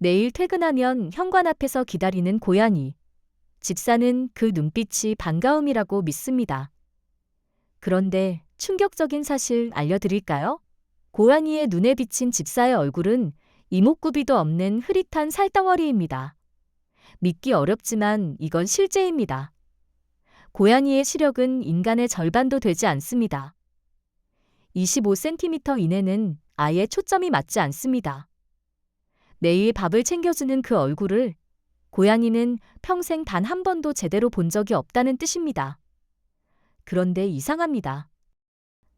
매일 퇴근하면 현관 앞에서 기다리는 고양이. 집사는 그 눈빛이 반가움이라고 믿습니다. 그런데 충격적인 사실 알려드릴까요? 고양이의 눈에 비친 집사의 얼굴은 이목구비도 없는 흐릿한 살덩어리입니다. 믿기 어렵지만 이건 실제입니다. 고양이의 시력은 인간의 절반도 되지 않습니다. 25cm 이내는 아예 초점이 맞지 않습니다. 매일 밥을 챙겨주는 그 얼굴을 고양이는 평생 단 한 번도 제대로 본 적이 없다는 뜻입니다. 그런데 이상합니다.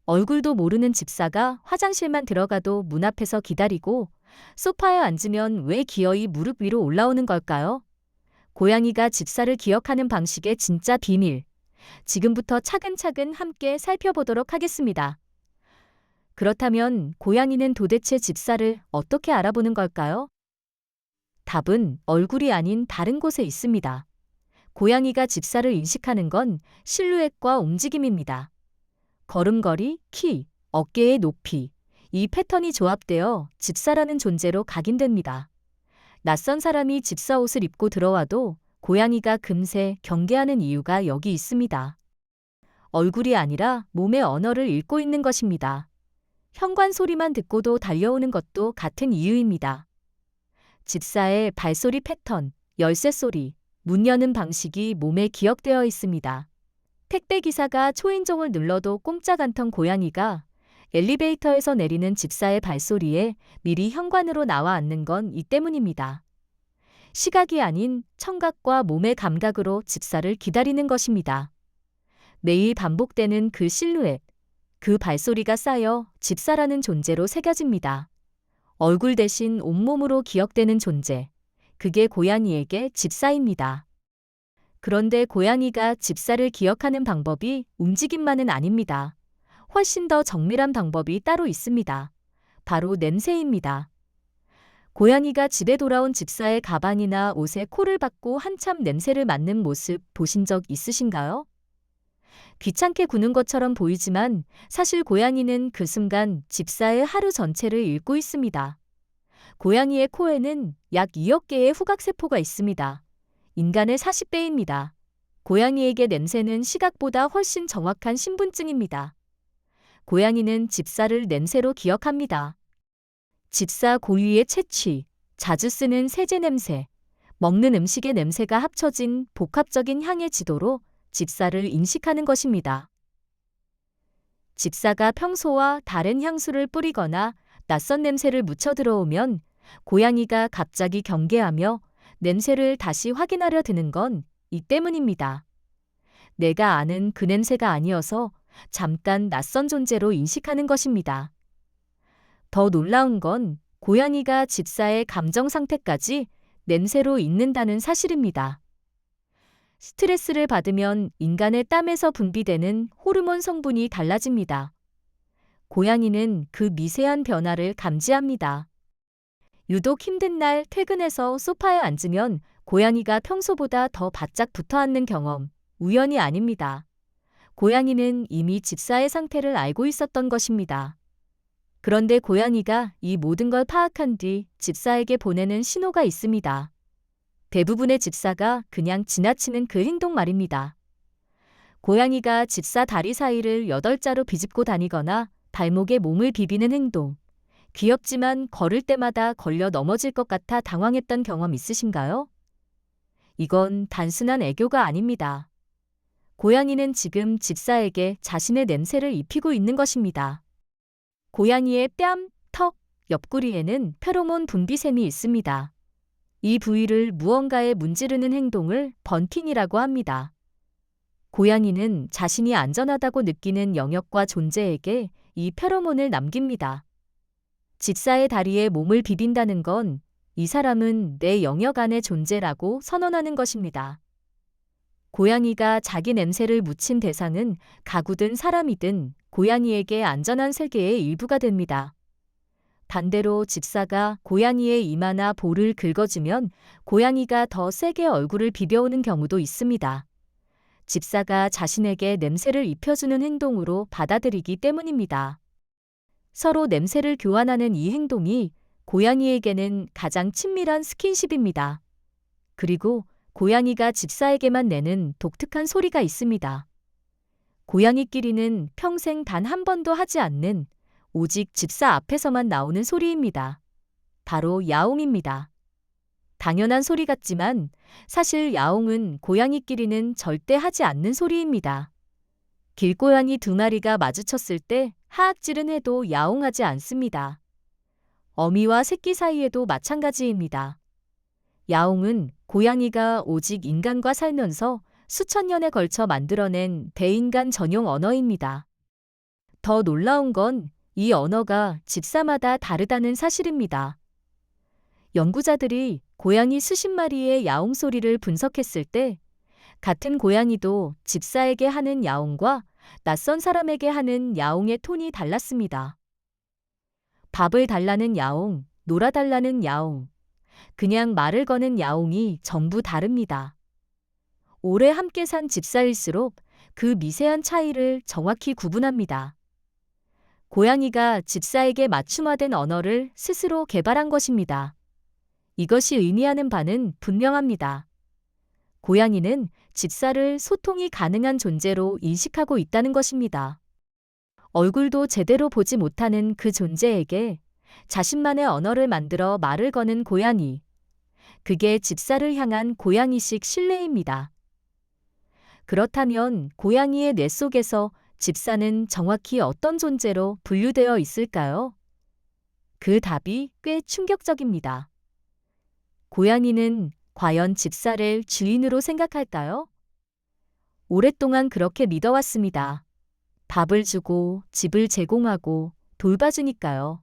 얼굴도 모르는 집사가 화장실만 들어가도 문 앞에서 기다리고 소파에 앉으면 왜 기어이 무릎 위로 올라오는 걸까요? 고양이가 집사를 기억하는 방식의 진짜 비밀. 지금부터 차근차근 함께 살펴보도록 하겠습니다. 그렇다면 고양이는 도대체 집사를 어떻게 알아보는 걸까요? 답은 얼굴이 아닌 다른 곳에 있습니다. 고양이가 집사를 인식하는 건 실루엣과 움직임입니다. 걸음걸이, 키, 어깨의 높이, 이 패턴이 조합되어 집사라는 존재로 각인됩니다. 낯선 사람이 집사 옷을 입고 들어와도 고양이가 금세 경계하는 이유가 여기 있습니다. 얼굴이 아니라 몸의 언어를 읽고 있는 것입니다. 현관 소리만 듣고도 달려오는 것도 같은 이유입니다. 집사의 발소리 패턴, 열쇠 소리, 문 여는 방식이 몸에 기억되어 있습니다. 택배 기사가 초인종을 눌러도 꼼짝 않던 고양이가 엘리베이터에서 내리는 집사의 발소리에 미리 현관으로 나와 앉는 건 이 때문입니다. 시각이 아닌 청각과 몸의 감각으로 집사를 기다리는 것입니다. 매일 반복되는 그 실루엣, 그 발소리가 쌓여 집사라는 존재로 새겨집니다. 얼굴 대신 온몸으로 기억되는 존재, 그게 고양이에게 집사입니다. 그런데 고양이가 집사를 기억하는 방법이 움직임만은 아닙니다. 훨씬 더 정밀한 방법이 따로 있습니다. 바로 냄새입니다. 고양이가 집에 돌아온 집사의 가방이나 옷에 코를 박고 한참 냄새를 맡는 모습 보신 적 있으신가요? 귀찮게 구는 것처럼 보이지만 사실 고양이는 그 순간 집사의 하루 전체를 읽고 있습니다. 고양이의 코에는 약 2억 개의 후각세포가 있습니다. 인간의 40배입니다. 고양이에게 냄새는 시각보다 훨씬 정확한 신분증입니다. 고양이는 집사를 냄새로 기억합니다. 집사 고유의 채취, 자주 쓰는 세제 냄새, 먹는 음식의 냄새가 합쳐진 복합적인 향의 지도로 집사를 인식하는 것입니다. 집사가 평소와 다른 향수를 뿌리거나 낯선 냄새를 묻혀 들어오면 고양이가 갑자기 경계하며 냄새를 다시 확인하려 드는 건 이 때문입니다. 내가 아는 그 냄새가 아니어서 잠깐 낯선 존재로 인식하는 것입니다. 더 놀라운 건 고양이가 집사의 감정 상태까지 냄새로 읽는다는 사실입니다. 스트레스를 받으면 인간의 땀에서 분비되는 호르몬 성분이 달라집니다. 고양이는 그 미세한 변화를 감지합니다. 유독 힘든 날 퇴근해서 소파에 앉으면 고양이가 평소보다 더 바짝 붙어 앉는 경험, 우연이 아닙니다. 고양이는 이미 집사의 상태를 알고 있었던 것입니다. 그런데 고양이가 이 모든 걸 파악한 뒤 집사에게 보내는 신호가 있습니다. 대부분의 집사가 그냥 지나치는 그 행동 말입니다. 고양이가 집사 다리 사이를 8자로 비집고 다니거나 발목에 몸을 비비는 행동. 귀엽지만 걸을 때마다 걸려 넘어질 것 같아 당황했던 경험 있으신가요? 이건 단순한 애교가 아닙니다. 고양이는 지금 집사에게 자신의 냄새를 입히고 있는 것입니다. 고양이의 뺨, 턱, 옆구리에는 페로몬 분비샘이 있습니다. 이 부위를 무언가에 문지르는 행동을 번팅이라고 합니다. 고양이는 자신이 안전하다고 느끼는 영역과 존재에게 이 페로몬을 남깁니다. 집사의 다리에 몸을 비빈다는 건 이 사람은 내 영역 안의 존재라고 선언하는 것입니다. 고양이가 자기 냄새를 묻힌 대상은 가구든 사람이든 고양이에게 안전한 세계의 일부가 됩니다. 반대로 집사가 고양이의 이마나 볼을 긁어주면 고양이가 더 세게 얼굴을 비벼오는 경우도 있습니다. 집사가 자신에게 냄새를 입혀주는 행동으로 받아들이기 때문입니다. 서로 냄새를 교환하는 이 행동이 고양이에게는 가장 친밀한 스킨십입니다. 그리고 고양이가 집사에게만 내는 독특한 소리가 있습니다. 고양이끼리는 평생 단 한 번도 하지 않는 오직 집사 앞에서만 나오는 소리입니다. 바로 야옹입니다. 당연한 소리 같지만 사실 야옹은 고양이끼리는 절대 하지 않는 소리입니다. 길고양이 두 마리가 마주쳤을 때 하악질은 해도 야옹하지 않습니다. 어미와 새끼 사이에도 마찬가지입니다. 야옹은 고양이가 오직 인간과 살면서 수천 년에 걸쳐 만들어낸 대인간 전용 언어입니다. 더 놀라운 건 이 언어가 집사마다 다르다는 사실입니다. 연구자들이 고양이 수십 마리의 야옹 소리를 분석했을 때 같은 고양이도 집사에게 하는 야옹과 낯선 사람에게 하는 야옹의 톤이 달랐습니다. 밥을 달라는 야옹, 놀아달라는 야옹, 그냥 말을 거는 야옹이 전부 다릅니다. 오래 함께 산 집사일수록 그 미세한 차이를 정확히 구분합니다. 고양이가 집사에게 맞춤화된 언어를 스스로 개발한 것입니다. 이것이 의미하는 바는 분명합니다. 고양이는 집사를 소통이 가능한 존재로 인식하고 있다는 것입니다. 얼굴도 제대로 보지 못하는 그 존재에게 자신만의 언어를 만들어 말을 거는 고양이. 그게 집사를 향한 고양이식 신뢰입니다. 그렇다면 고양이의 뇌 속에서 집사는 정확히 어떤 존재로 분류되어 있을까요? 그 답이 꽤 충격적입니다. 고양이는 과연 집사를 주인으로 생각할까요? 오랫동안 그렇게 믿어왔습니다. 밥을 주고 집을 제공하고 돌봐주니까요.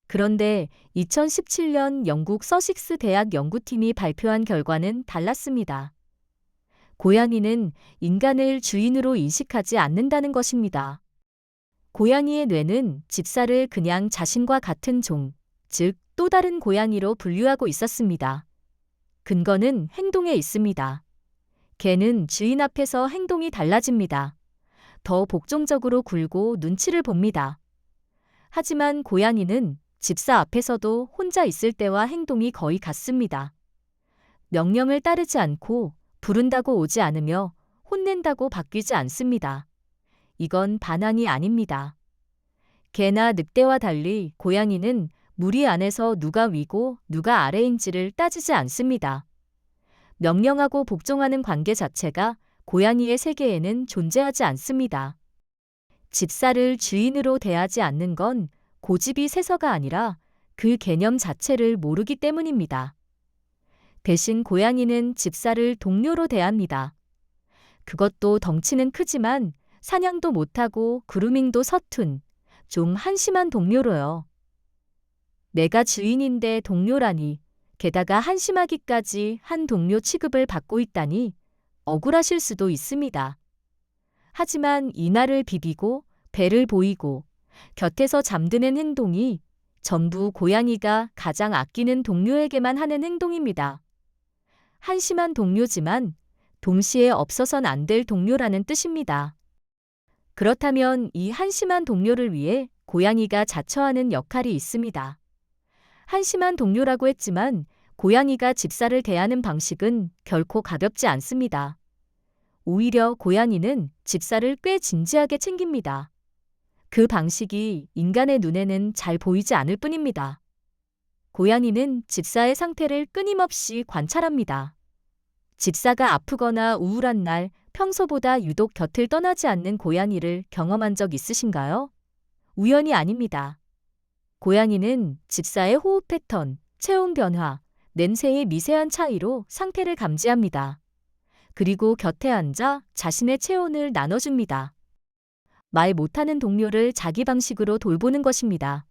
그런데 2017년 영국 서식스 대학 연구팀이 발표한 결과는 달랐습니다. 고양이는 인간을 주인으로 인식하지 않는다는 것입니다. 고양이의 뇌는 집사를 그냥 자신과 같은 종, 즉 또 다른 고양이로 분류하고 있었습니다. 근거는 행동에 있습니다. 개는 주인 앞에서 행동이 달라집니다. 더 복종적으로 굴고 눈치를 봅니다. 하지만 고양이는 집사 앞에서도 혼자 있을 때와 행동이 거의 같습니다. 명령을 따르지 않고 부른다고 오지 않으며 혼낸다고 바뀌지 않습니다. 이건 반항이 아닙니다. 개나 늑대와 달리 고양이는 무리 안에서 누가 위고 누가 아래인지를 따지지 않습니다. 명령하고 복종하는 관계 자체가 고양이의 세계에는 존재하지 않습니다. 집사를 주인으로 대하지 않는 건 고집이 세서가 아니라 그 개념 자체를 모르기 때문입니다. 대신 고양이는 집사를 동료로 대합니다. 그것도 덩치는 크지만 사냥도 못하고 그루밍도 서툰, 좀 한심한 동료로요. 내가 주인인데 동료라니, 게다가 한심하기까지 한 동료 취급을 받고 있다니 억울하실 수도 있습니다. 하지만 이마를 비비고 배를 보이고 곁에서 잠드는 행동이 전부 고양이가 가장 아끼는 동료에게만 하는 행동입니다. 한심한 동료지만 동시에 없어선 안 될 동료라는 뜻입니다. 그렇다면 이 한심한 동료를 위해 고양이가 자처하는 역할이 있습니다. 한심한 동료라고 했지만 고양이가 집사를 대하는 방식은 결코 가볍지 않습니다. 오히려 고양이는 집사를 꽤 진지하게 챙깁니다. 그 방식이 인간의 눈에는 잘 보이지 않을 뿐입니다. 고양이는 집사의 상태를 끊임없이 관찰합니다. 집사가 아프거나 우울한 날 평소보다 유독 곁을 떠나지 않는 고양이를 경험한 적 있으신가요? 우연이 아닙니다. 고양이는 집사의 호흡 패턴, 체온 변화, 냄새의 미세한 차이로 상태를 감지합니다. 그리고 곁에 앉아 자신의 체온을 나눠줍니다. 말 못하는 동료를 자기 방식으로 돌보는 것입니다.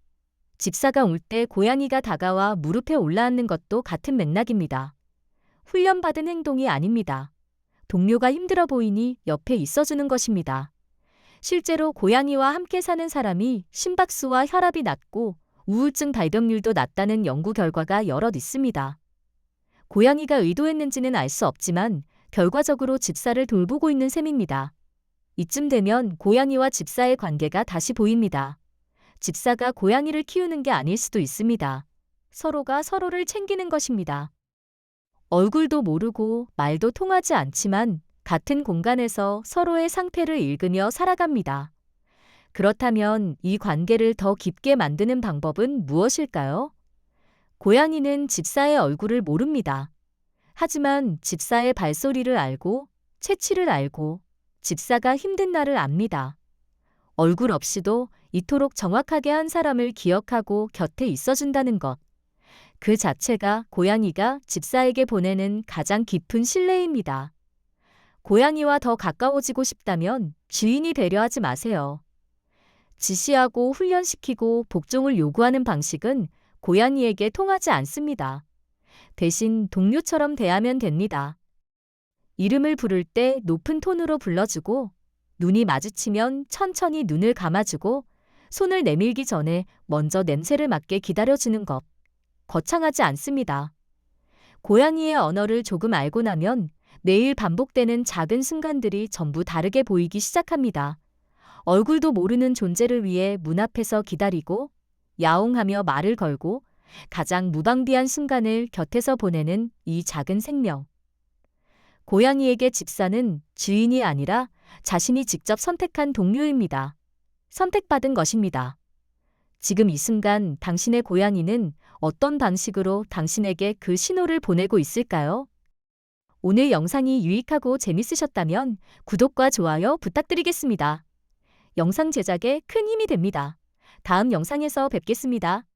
집사가 올 때 고양이가 다가와 무릎에 올라앉는 것도 같은 맥락입니다. 훈련받은 행동이 아닙니다. 동료가 힘들어 보이니 옆에 있어주는 것입니다. 실제로 고양이와 함께 사는 사람이 심박수와 혈압이 낮고 우울증 발병률도 낮다는 연구 결과가 여럿 있습니다. 고양이가 의도했는지는 알 수 없지만 결과적으로 집사를 돌보고 있는 셈입니다. 이쯤 되면 고양이와 집사의 관계가 다시 보입니다. 집사가 고양이를 키우는 게 아닐 수도 있습니다. 서로가 서로를 챙기는 것입니다. 얼굴도 모르고 말도 통하지 않지만 같은 공간에서 서로의 상태를 읽으며 살아갑니다. 그렇다면 이 관계를 더 깊게 만드는 방법은 무엇일까요? 고양이는 집사의 얼굴을 모릅니다. 하지만 집사의 발소리를 알고, 체취를 알고, 집사가 힘든 날을 압니다. 얼굴 없이도 이토록 정확하게 한 사람을 기억하고 곁에 있어준다는 것. 그 자체가 고양이가 집사에게 보내는 가장 깊은 신뢰입니다. 고양이와 더 가까워지고 싶다면 주인이 되려 하지 마세요. 지시하고 훈련시키고 복종을 요구하는 방식은 고양이에게 통하지 않습니다. 대신 동료처럼 대하면 됩니다. 이름을 부를 때 높은 톤으로 불러주고, 눈이 마주치면 천천히 눈을 감아주고, 손을 내밀기 전에 먼저 냄새를 맡게 기다려주는 것. 거창하지 않습니다. 고양이의 언어를 조금 알고 나면 매일 반복되는 작은 순간들이 전부 다르게 보이기 시작합니다. 얼굴도 모르는 존재를 위해 문 앞에서 기다리고, 야옹하며 말을 걸고, 가장 무방비한 순간을 곁에서 보내는 이 작은 생명. 고양이에게 집사는 주인이 아니라 자신이 직접 선택한 동료입니다. 선택받은 것입니다. 지금 이 순간 당신의 고양이는 어떤 방식으로 당신에게 그 신호를 보내고 있을까요? 오늘 영상이 유익하고 재밌으셨다면 구독과 좋아요 부탁드리겠습니다. 영상 제작에 큰 힘이 됩니다. 다음 영상에서 뵙겠습니다.